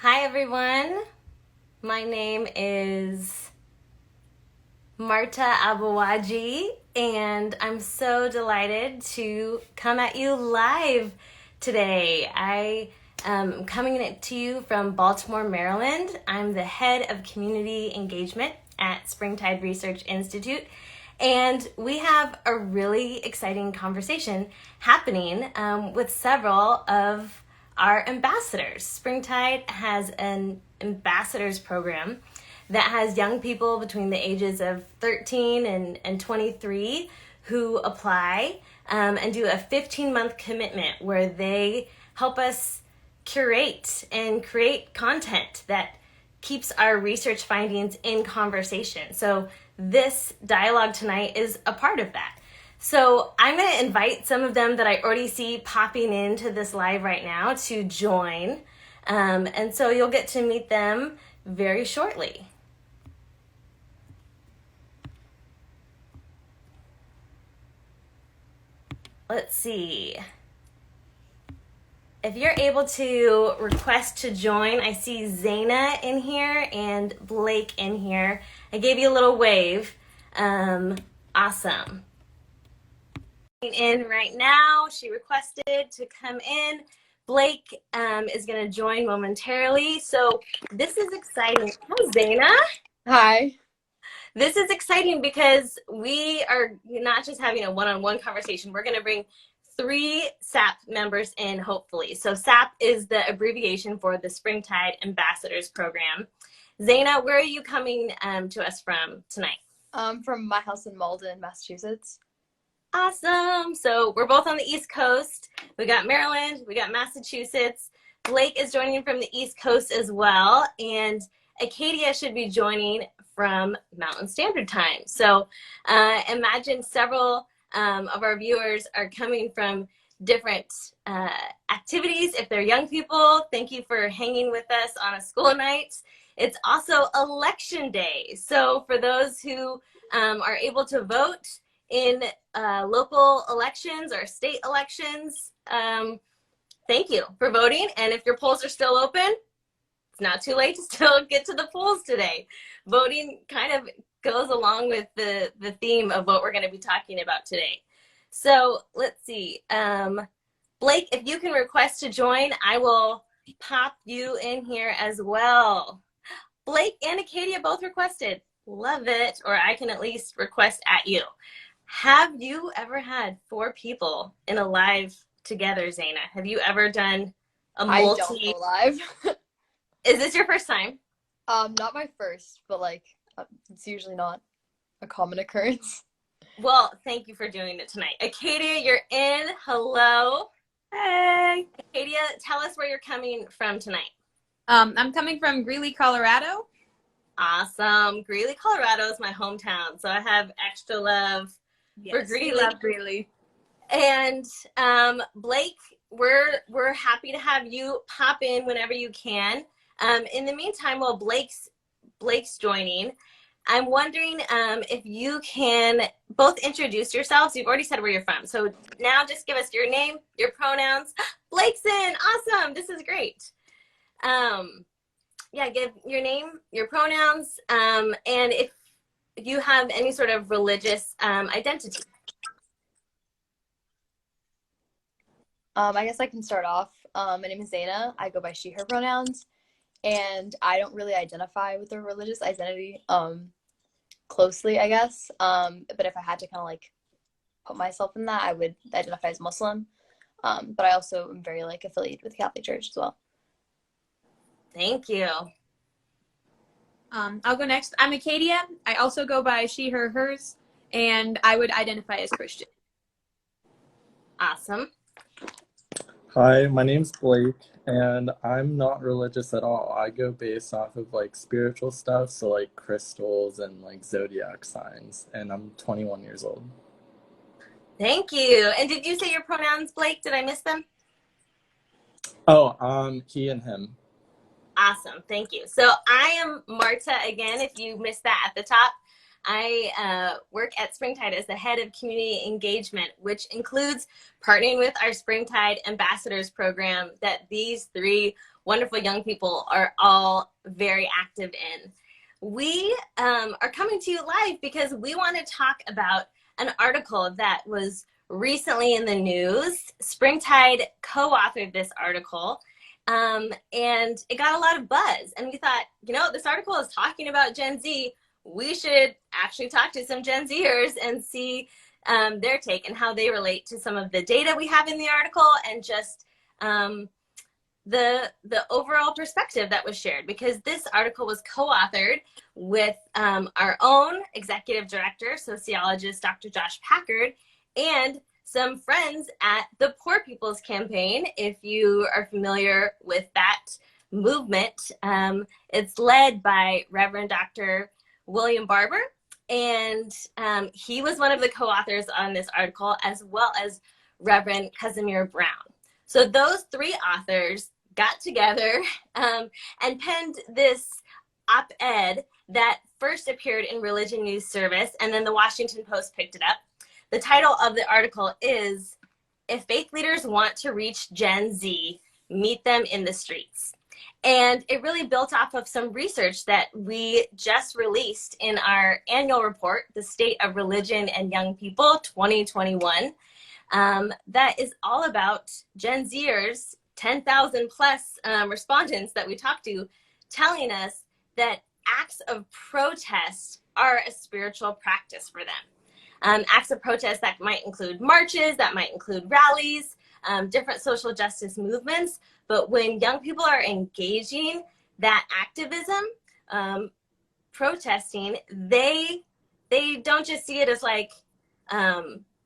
Hi everyone, my name is Marte Aboagye and I'm so delighted to come at you live today. I am coming to you from Baltimore, Maryland. I'm the head of community engagement at Springtide Research Institute, and we have a really exciting conversation happening with several of our ambassadors. Springtide has an ambassadors program that has young people between the ages of 13 and 23 who apply and do a 15-month commitment where they help us curate and create content that keeps our research findings in conversation. So this dialogue tonight is a part of that. So I'm going to invite some of them that I already see popping into this live right now to join. And so you'll get to meet them very shortly. Let's see. If you're able to request to join, I see Zaina in here and Blake in here. I gave you a little wave. Awesome. In right now, she requested to come in. Blake is going to join momentarily. So this is exciting. Hi, Zaina. Hi. This is exciting because we are not just having a one-on-one conversation. We're going to bring 3 SAP members in, hopefully. So SAP is the abbreviation for the Springtide Ambassadors Program. Zaina, where are you coming to us from tonight? From my house in Malden, Massachusetts. Awesome. So we're both on the East Coast. We got Maryland, we got Massachusetts. Blake is joining from the East Coast as well. And Acadia should be joining from Mountain Standard Time. So imagine several of our viewers are coming from different activities. If they're young people, thank you for hanging with us on a school night. It's also election day. So for those who are able to vote in local elections or state elections, thank you for voting. And if your polls are still open, it's not too late to still get to the polls today. Voting kind of goes along with the theme of what we're going to be talking about today. So let's see. Blake, if you can request to join, I will pop you in here as well. Blake and Acadia both requested. Love it. Or I can at least request at you. Have you ever had 4 people in a live together, Zaina? Have you ever done a multi? I don't go live. Is this your first time? Not my first, but like it's usually not a common occurrence. Well, thank you for doing it tonight. Acadia, you're in. Hello. Hey. Acadia, tell us where you're coming from tonight. I'm coming from Greeley, Colorado. Awesome. Greeley, Colorado is my hometown, so I have extra love for Greeley. We love Greeley. And Blake, we're happy to have you pop in whenever you can. In the meantime, while Blake's joining, I'm wondering if you can both introduce yourselves. You've already said where you're from, so now just give us your name, your pronouns. Blake's in. Awesome. This is great. Yeah, give your name, your pronouns, and if you have any sort of religious identity. I guess I can start off. My name is Zaina. I go by she, her pronouns, and I don't really identify with a religious identity closely, I guess. But if I had to kind of like put myself in that, I would identify as Muslim. But I also am very like affiliated with the Catholic Church as well. Thank you. I'll go next. I'm Acadia. I also go by she, her, hers, and I would identify as Christian. Awesome. Hi, my name's Blake, and I'm not religious at all. I go based off of like spiritual stuff, so like crystals and like zodiac signs, and I'm 21 years old. Thank you. And did you say your pronouns, Blake? Did I miss them? Oh, he and him. Awesome. Thank you. So I am Marta again, if you missed that at the top. I work at Springtide as the head of community engagement, which includes partnering with our Springtide Ambassadors Program that these three wonderful young people are all very active in. We are coming to you live because we want to talk about an article that was recently in the news. Springtide co-authored this article, and it got a lot of buzz. And we thought, you know, this article is talking about Gen Z. We should actually talk to some Gen Zers and see their take and how they relate to some of the data we have in the article and just the overall perspective that was shared, because this article was co-authored with our own executive director, sociologist Dr. Josh Packard, and some friends at the Poor People's Campaign. If you are familiar with that movement, it's led by Reverend Dr. William Barber, and he was one of the co-authors on this article, as well as Reverend Kazimir Brown. So those three authors got together and penned this op-ed that first appeared in Religion News Service, and then the Washington Post picked it up. The title of the article is, "If Faith Leaders Want to Reach Gen Z, Meet Them in the Streets." And it really built off of some research that we just released in our annual report, The State of Religion and Young People 2021, that is all about Gen Zers, 10,000 plus respondents that we talked to, telling us that acts of protest are a spiritual practice for them. Acts of protest that might include marches, that might include rallies, different social justice movements. But when young people are engaging that activism, protesting, they don't just see it as like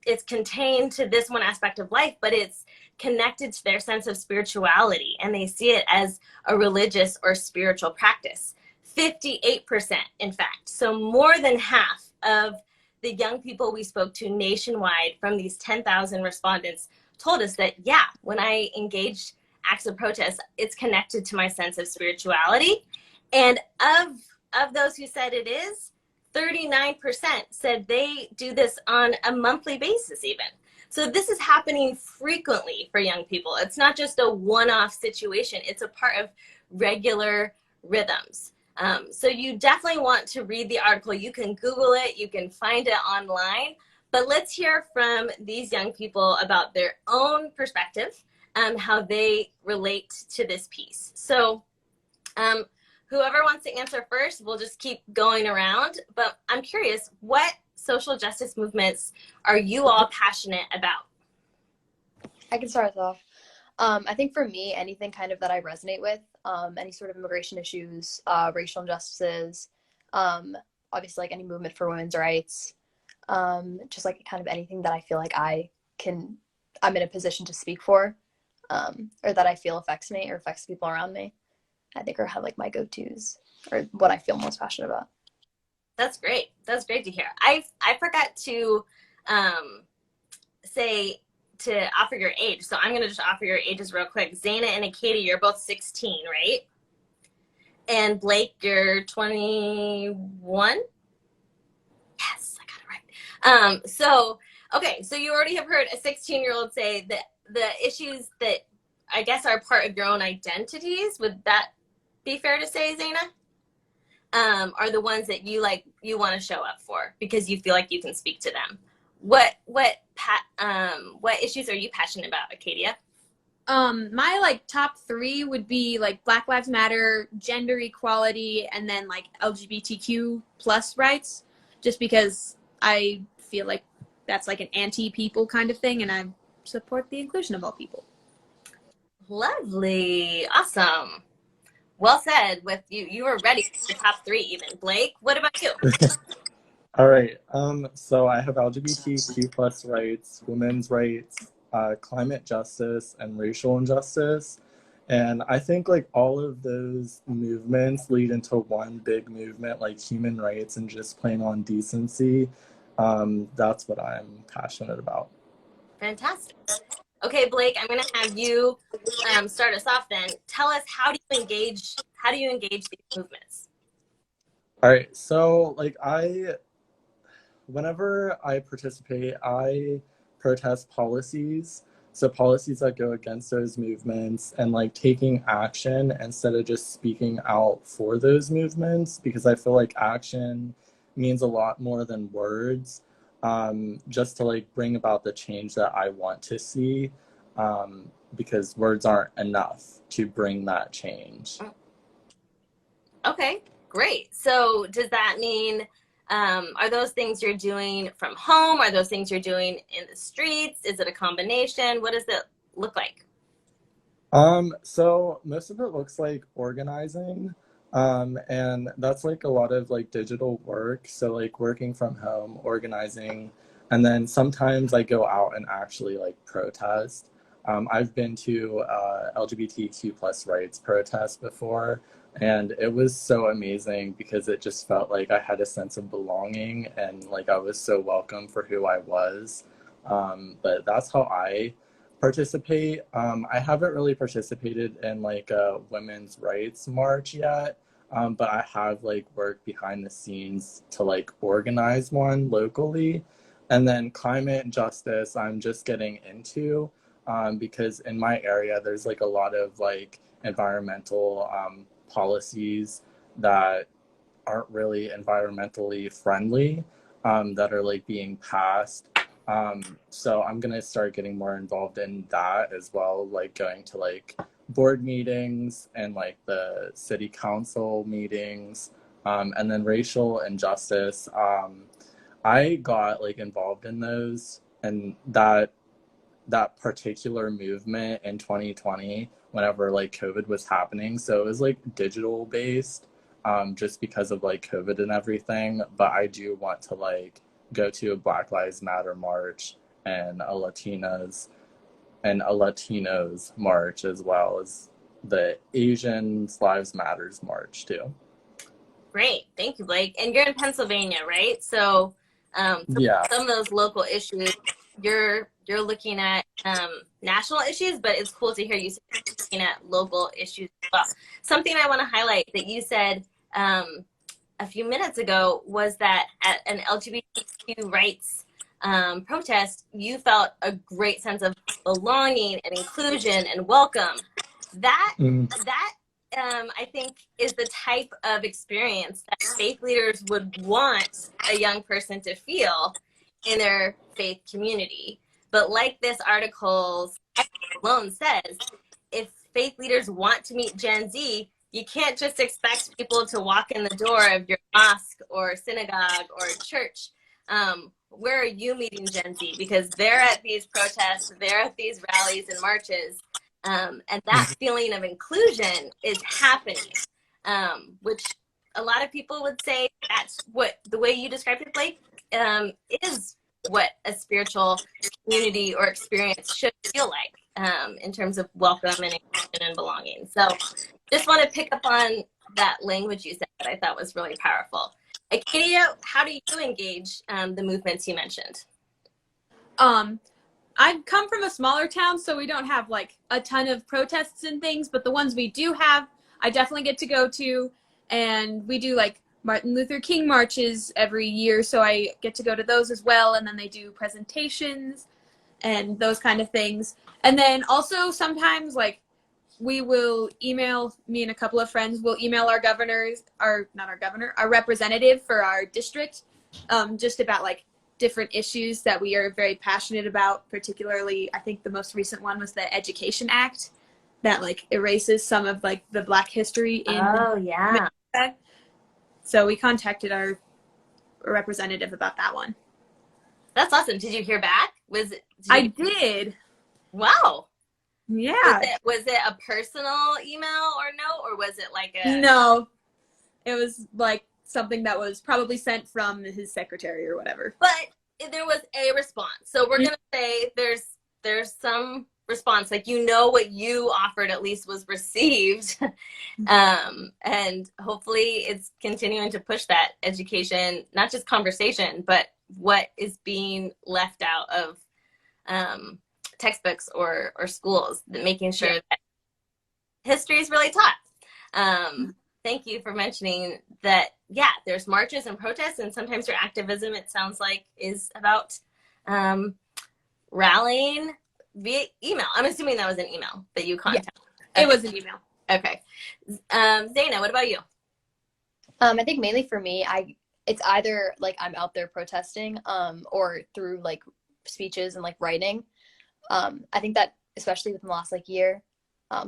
it's contained to this one aspect of life, but it's connected to their sense of spirituality, and they see it as a religious or spiritual practice. 58%, in fact. So more than half of the young people we spoke to nationwide from these 10,000 respondents told us that, yeah, when I engaged acts of protest, it's connected to my sense of spirituality. And of those who said it is, 39% said they do this on a monthly basis even. So this is happening frequently for young people. It's not just a one-off situation. It's a part of regular rhythms. So you definitely want to read the article. You can Google it. You can find it online. But let's hear from these young people about their own perspective, how they relate to this piece. So whoever wants to answer first, we'll just keep going around. But I'm curious, what social justice movements are you all passionate about? I can start us off. I think for me, anything kind of that I resonate with, any sort of immigration issues, racial injustices, obviously like any movement for women's rights, just like kind of anything that I feel like I'm in a position to speak for, or that I feel affects me or affects people around me, I think are kind of like my go-tos or what I feel most passionate about. That's great. That's great to hear. I forgot to say to offer your age. So I'm going to just offer your ages real quick. Zaina and Acadia, you're both 16, right? And Blake, you're 21? Yes, I got it right. Okay, so you already have heard a 16-year-old say that the issues that I guess are part of your own identities, would that be fair to say, Zaina? Are the ones that you want to show up for because you feel like you can speak to them. What issues are you passionate about, Acadia? My like top three would be like Black Lives Matter, gender equality, and then like LGBTQ plus rights, just because I feel like that's like an anti-people kind of thing, and I support the inclusion of all people. Lovely. Awesome. Well said. With you were ready for the top three even. Blake, what about you? All right. So I have LGBTQ plus rights, women's rights, climate justice, and racial injustice. And I think like all of those movements lead into one big movement, like human rights and just plain on decency. That's what I'm passionate about. Fantastic. Okay, Blake, I'm going to have you start us off then. Tell us, how do you engage these movements? All right. So like I whenever I participate, I protest policies. So policies that go against those movements and like taking action instead of just speaking out for those movements, because I feel like action means a lot more than words, just to like bring about the change that I want to see, because words aren't enough to bring that change. Okay, great. So does that mean, are those things you're doing from home? Are those things you're doing in the streets? Is it a combination? What does it look like? So most of it looks like organizing, and that's like a lot of like digital work. So like working from home, organizing, and then sometimes I go out and actually like protest. I've been to LGBTQ plus rights protests before, and it was so amazing because it just felt like I had a sense of belonging and like I was so welcome for who I was. But that's how I participate. I haven't really participated in like a women's rights march yet, but I have like worked behind the scenes to like organize one locally. And then climate justice, I'm just getting into, because in my area, there's like a lot of like environmental policies that aren't really environmentally friendly, that are like being passed. So I'm gonna start getting more involved in that as well, like going to like board meetings and like the city council meetings, and then racial injustice. I got like involved in those, and that particular movement in 2020 whenever like COVID was happening. So it was like digital based, just because of like COVID and everything. But I do want to like go to a Black Lives Matter march and a Latinos march, as well as the Asians Lives Matters march too. Great. Thank you, Blake. And you're in Pennsylvania, right? So Yeah. some of those local issues, you're looking at national issues, but it's cool to hear you looking at local issues as well. Something I want to highlight that you said a few minutes ago was that at an LGBTQ rights protest, you felt a great sense of belonging and inclusion and welcome. That I think is the type of experience that faith leaders would want a young person to feel in their faith community. But like this article's alone says, if faith leaders want to meet Gen Z, you can't just expect people to walk in the door of your mosque or synagogue or church. Where are you meeting Gen Z? Because they're at these protests, they're at these rallies and marches, and that feeling of inclusion is happening, which a lot of people would say that's what the way you described it, Blake, is what a spiritual community or experience should feel like, in terms of welcome and inclusion and belonging. So just want to pick up on that language you said that I thought was really powerful. Acadia, how do you engage the movements you mentioned? I come from a smaller town, so we don't have like a ton of protests and things, but the ones we do have, I definitely get to go to. And we do like Martin Luther King marches every year, so I get to go to those as well. And then they do presentations and those kind of things. And then also sometimes like we will email, me and a couple of friends will email our our representative for our district, just about like different issues that we are very passionate about. Particularly, I think the most recent one was the Education Act that like erases some of like the Black history in yeah. America. So we contacted our representative about that one. That's awesome. Did you hear back? I did. Wow. Yeah. Was it a personal email or no, or was it like a? No, it was like something that was probably sent from his secretary or whatever. But there was a response. So we're gonna say there's some response, like what you offered at least was received, and hopefully it's continuing to push that education, not just conversation, but what is being left out of textbooks or schools, making sure that history is really taught. thank you for mentioning that. Yeah, there's marches and protests, and sometimes your activism, it sounds like, is about rallying via email. I'm assuming that was an email that you contacted. Yeah, it was an email. Okay. Zaina, what about you? I think mainly for me, it's either like I'm out there protesting, or through like speeches and like writing. I think that especially within the last like year,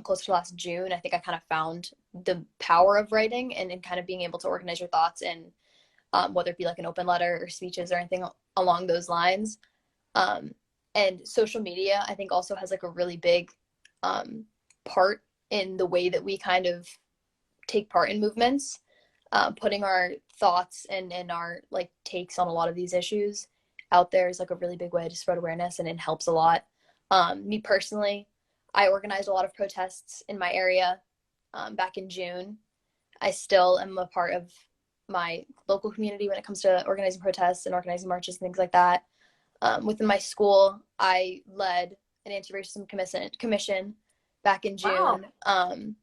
close to last June, I think I kind of found the power of writing and kind of being able to organize your thoughts in, whether it be like an open letter or speeches or anything along those lines. And social media, I think, also has like a really big part in the way that we kind of take part in movements, putting our thoughts and our like takes on a lot of these issues out there is like a really big way to spread awareness, and it helps a lot. Me personally, I organized a lot of protests in my area back in June. I still am a part of my local community when it comes to organizing protests and organizing marches and things like that. Within my school, I led an anti-racism commission back in June. Wow. And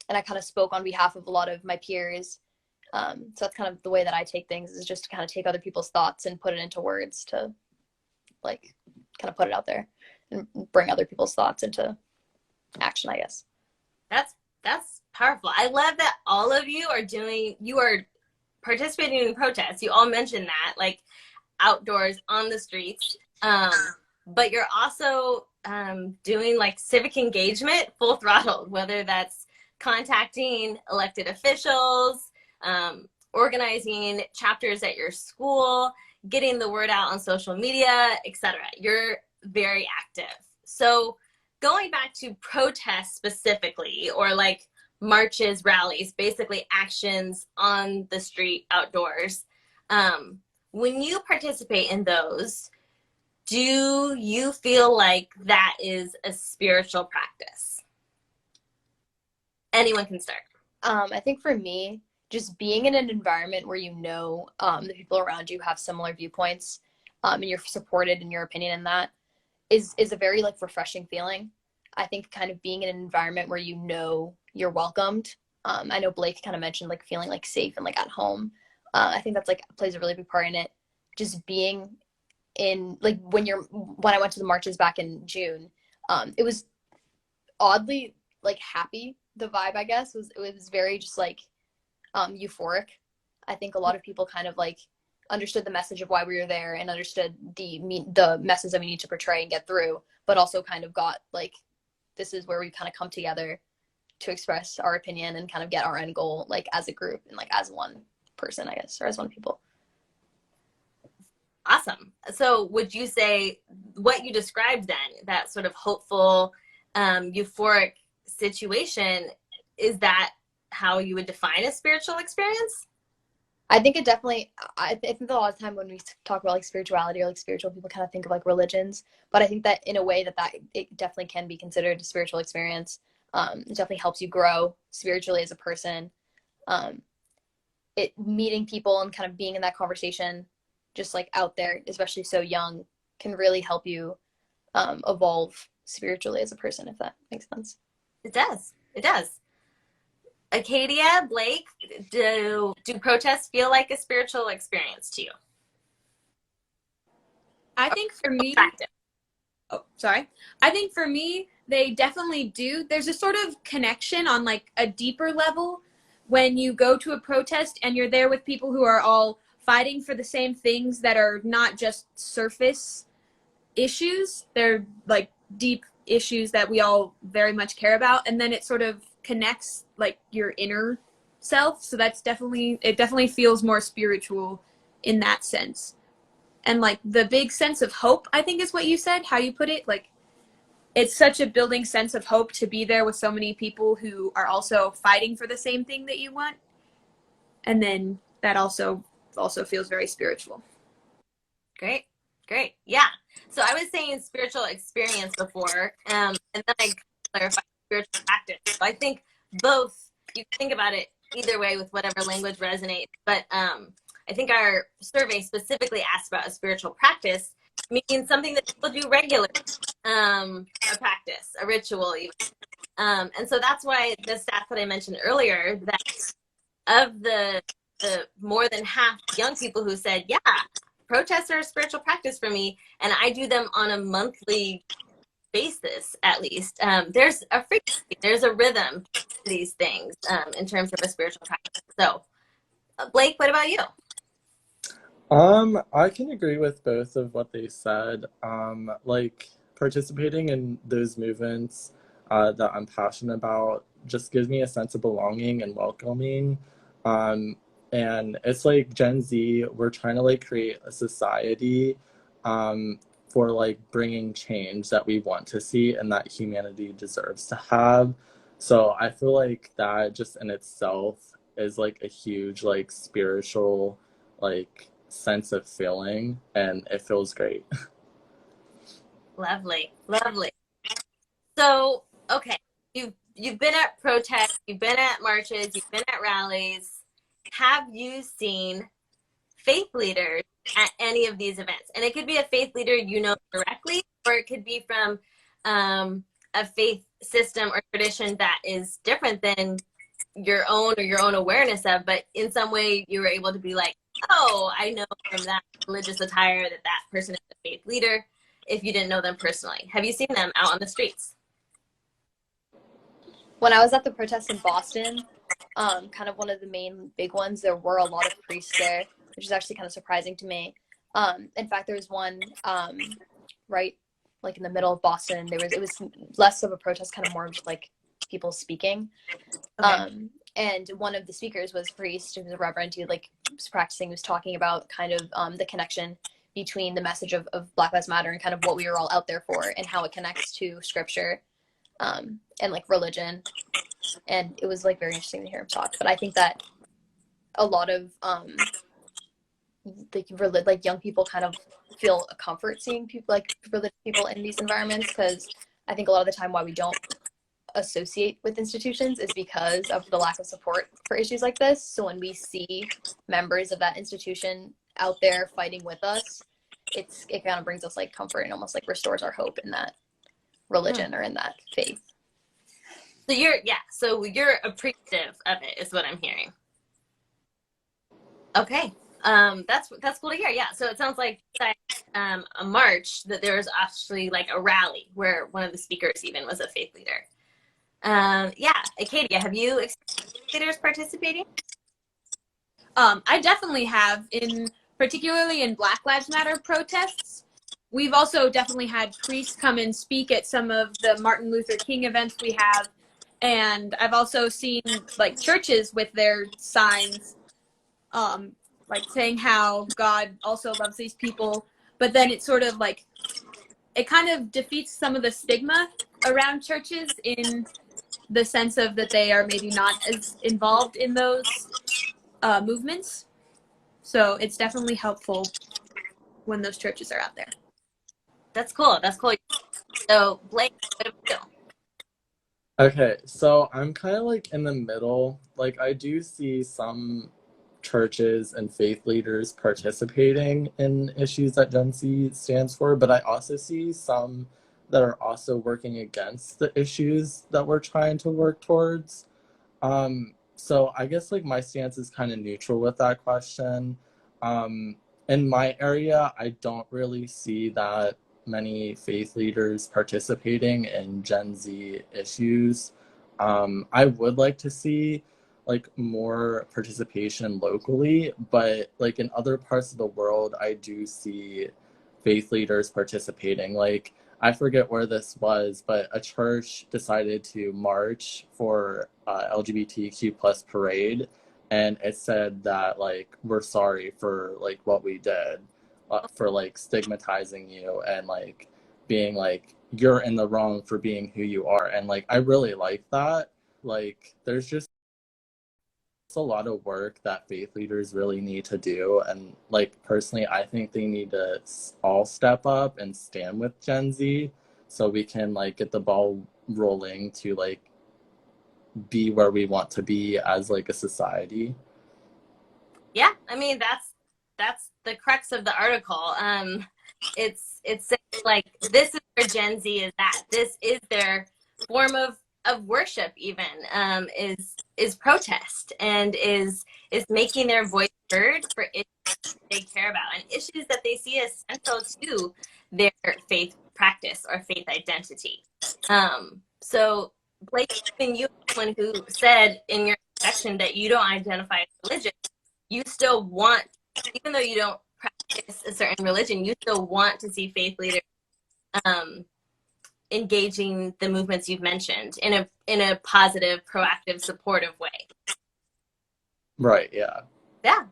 I kind of spoke on behalf of a lot of my peers. So that's kind of the way that I take things, is just to kind of take other people's thoughts and put it into words to like kind of put it out there and bring other people's thoughts into action, I guess. That's powerful. I love that all of you are participating in protests. You all mentioned that, like outdoors on the streets. But you're also doing like civic engagement full throttle, whether that's contacting elected officials, organizing chapters at your school, getting the word out on social media, etc. You're very active. So going back to protests specifically, or like marches, rallies, basically actions on the street outdoors, when you participate in those, do you feel like that is a spiritual practice? Anyone can start. I think for me, just being in an environment where you know the people around you have similar viewpoints, and you're supported in your opinion in that is a very like refreshing feeling. I think kind of being in an environment where you know you're welcomed. I know Blake kind of mentioned like feeling like safe and like at home. I think that's like plays a really big part in it. Just being in like when I went to the marches back in June, it was oddly like happy. The vibe, I guess, it was very just like euphoric. I think a lot of people kind of like understood the message of why we were there and understood the message that we need to portray and get through, but also kind of got like, this is where we kind of come together to express our opinion and kind of get our end goal like as a group and like as one person, I guess, or as one people. Awesome. So would you say what you described then, that sort of hopeful, euphoric situation, is that how you would define a spiritual experience? I think it definitely, I think a lot of the time when we talk about like spirituality or like spiritual, people kind of think of like religions, but I think that in a way that it definitely can be considered a spiritual experience. It definitely helps you grow spiritually as a person. Meeting people and kind of being in that conversation, just like out there, especially so young, can really help you evolve spiritually as a person, if that makes sense. It does. It does. Acadia, Blake, do protests feel like a spiritual experience to you? I think for me, I think for me, they definitely do. There's a sort of connection on like a deeper level when you go to a protest and you're there with people who are all fighting for the same things that are not just surface issues. They're like deep issues that we all very much care about, and then it sort of connects like your inner self. So it definitely feels more spiritual in that sense. And like the big sense of hope, I think is what you said, how you put it, like it's such a building sense of hope to be there with so many people who are also fighting for the same thing that you want. And then that also feels very spiritual. Great. Yeah. So I was saying spiritual experience before, and then I clarified spiritual practice. So I think both, you can think about it either way with whatever language resonates. But I think our survey specifically asked about a spiritual practice, meaning something that people do regularly, a practice, a ritual even. And so that's why the stats that I mentioned earlier, that of the more than half young people who said, yeah, protests are a spiritual practice for me, and I do them on a monthly basis at least. There's a frequency, there's a rhythm to these things in terms of a spiritual practice. So, Blake, what about you? I can agree with both of what they said. Like participating in those movements that I'm passionate about just gives me a sense of belonging and welcoming. Um, and it's like Gen Z, we're trying to like create a society for like bringing change that we want to see and that humanity deserves to have. So I feel like that just in itself is like a huge like spiritual like sense of feeling, and it feels great. Lovely, lovely. So, okay, you've been at protests, you've been at marches, you've been at rallies. Have you seen faith leaders at any of these events? And it could be a faith leader you know directly, or it could be from a faith system or tradition that is different than your own or your own awareness of, but in some way you were able to be like, oh, I know from that religious attire that that person is a faith leader, if you didn't know them personally. Have you seen them out on the streets? When I was at the protests in Boston, kind of one of the main big ones, there were a lot of priests there, which is actually kind of surprising to me. In fact, there was one right like in the middle of Boston. It was less of a protest, kind of more of just like people speaking. Okay. And one of the speakers was a priest, who was a reverend, who like was practicing, was talking about kind of the connection between the message of Black Lives Matter and kind of what we were all out there for, and how it connects to scripture and like religion. And it was like very interesting to hear him talk. But I think that a lot of like young people kind of feel a comfort seeing people, like religious people, in these environments, because I think a lot of the time why we don't associate with institutions is because of the lack of support for issues like this. So when we see members of that institution out there fighting with us, it kind of brings us like comfort and almost like restores our hope in that religion or in that faith. So you're appreciative of it, is what I'm hearing. Okay. That's cool to hear. Yeah. So it sounds like a march, that there was actually like a rally where one of the speakers even was a faith leader. Yeah. Acadia, have you experienced leaders participating? I definitely have, particularly in Black Lives Matter protests. We've also definitely had priests come and speak at some of the Martin Luther King events we have. And I've also seen like churches with their signs, like saying how God also loves these people. But then it's sort of like, it kind of defeats some of the stigma around churches, in the sense of that they are maybe not as involved in those movements. So it's definitely helpful when those churches are out there. That's cool. That's cool. So Blake, what about you? Okay, so I'm kind of like in the middle. Like I do see some churches and faith leaders participating in issues that Gen Z stands for, but I also see some that are also working against the issues that we're trying to work towards. So I guess like my stance is kind of neutral with that question. In my area, I don't really see that many faith leaders participating in Gen Z issues. I would like to see like more participation locally, but like in other parts of the world, I do see faith leaders participating. Like I forget where this was, but a church decided to march for LGBTQ plus parade, and it said that like we're sorry for like what we did, for like stigmatizing you and like being like you're in the wrong for being who you are. And like I really like that. Like there's just a lot of work that faith leaders really need to do, and like personally I think they need to all step up and stand with Gen Z so we can like get the ball rolling to like be where we want to be as like a society. Yeah, I mean that's the crux of the article. It's saying like this is where Gen Z is at. This is their form of of worship even is protest, and is making their voice heard for issues they care about and issues that they see as central to their faith practice or faith identity. So Blake, even you, someone who said in your section that you don't identify as religious, you still want, even though you don't practice a certain religion, you still want to see faith leaders engaging the movements you've mentioned in a positive, proactive, supportive way. Right, yeah. Yeah,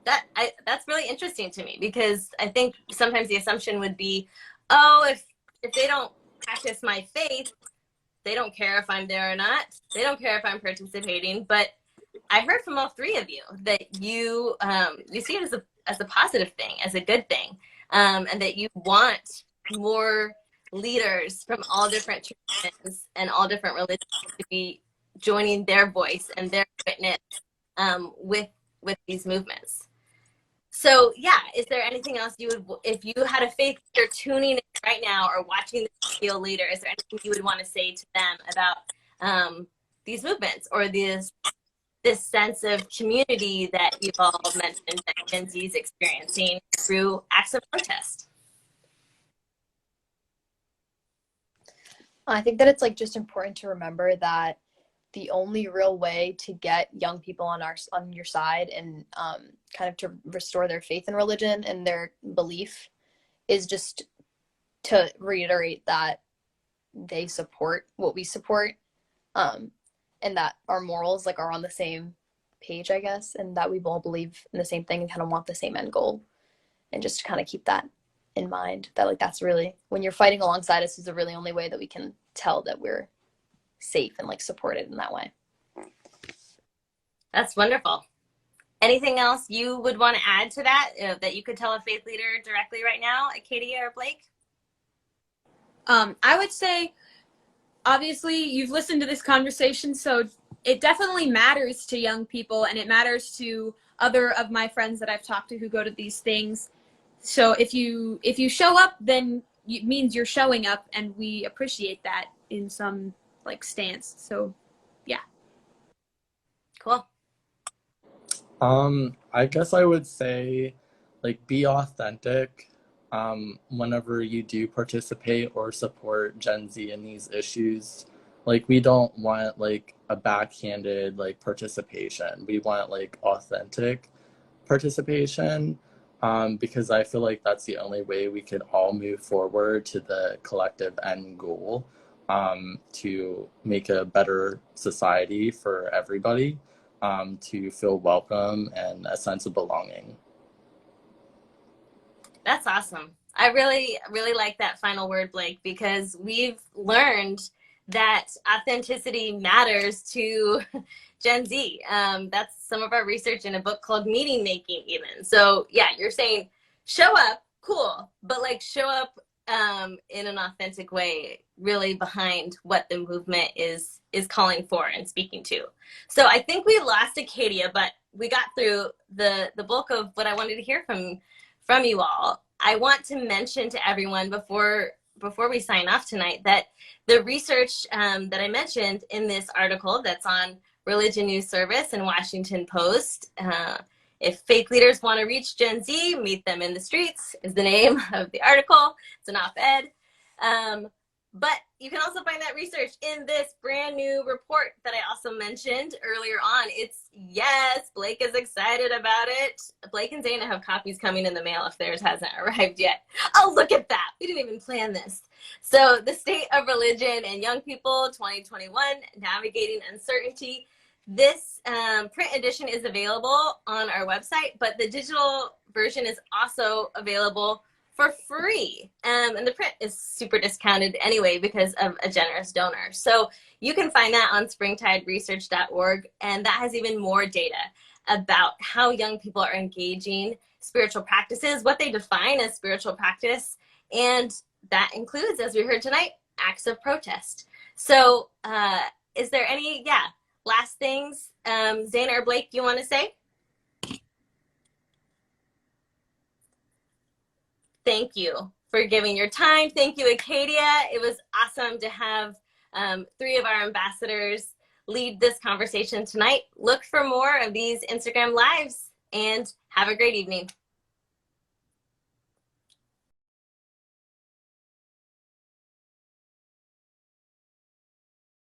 that's really interesting to me, because I think sometimes the assumption would be, oh, if they don't practice my faith, they don't care if I'm there or not. They don't care if I'm participating. But I heard from all three of you that you see it as a positive thing, as a good thing, and that you want more leaders from all different traditions and all different religions to be joining their voice and their witness with these movements. So yeah, is there anything else you would, if you had a faith leader tuning in right now or watching this video later, is there anything you would want to say to them about these movements, or this sense of community that you've all mentioned that Gen Z is experiencing through acts of protest? I think that it's like just important to remember that the only real way to get young people on your side and kind of to restore their faith in religion and their belief is just to reiterate that they support what we support, and that our morals like are on the same page, I guess, and that we all believe in the same thing and kind of want the same end goal, and just to kind of keep that in mind, that like that's really, when you're fighting alongside us, is the really only way that we can tell that we're safe and like supported in that way. That's wonderful. Anything else you would want to add to that, that you could tell a faith leader directly right now, Acadia or Blake? I would say, obviously, you've listened to this conversation, so it definitely matters to young people, and it matters to other of my friends that I've talked to who go to these things. So if you show up, then it means you're showing up, and we appreciate that in some like stance. So yeah. Cool. I guess I would say, like, be authentic whenever you do participate or support Gen Z in these issues. Like, we don't want like a backhanded like participation. We want like authentic participation, because I feel like that's the only way we could all move forward to the collective end goal, to make a better society for everybody, to feel welcome and a sense of belonging. That's awesome. I really, really like that final word, Blake, because we've learned that authenticity matters to Gen Z. That's some of our research in a book called Meaning Making even. So yeah, you're saying show up, cool, but like show up in an authentic way, really behind what the movement is calling for and speaking to. So I think we lost Acadia, but we got through the bulk of what I wanted to hear from you all. I want to mention to everyone before we sign off tonight that the research that I mentioned in this article that's on Religion News Service and Washington Post, if faith leaders want to reach Gen Z, meet them in the streets, is the name of the article. It's an op-ed. But you can also find that research in this brand new report that I also mentioned earlier on. Yes, Blake is excited about it. Blake and Zaina have copies coming in the mail if theirs hasn't arrived yet. Oh, look at that. We didn't even plan this. So the State of Religion and Young People 2021, Navigating Uncertainty. This print edition is available on our website, but the digital version is also available for free. And the print is super discounted anyway because of a generous donor. So you can find that on springtideresearch.org. And that has even more data about how young people are engaging spiritual practices, what they define as spiritual practice. And that includes, as we heard tonight, acts of protest. So is there any, last things, Zaina or Blake, you want to say? Thank you for giving your time. Thank you, Acadia. It was awesome to have Three of our ambassadors lead this conversation tonight. Look for more of these Instagram lives and have a great evening.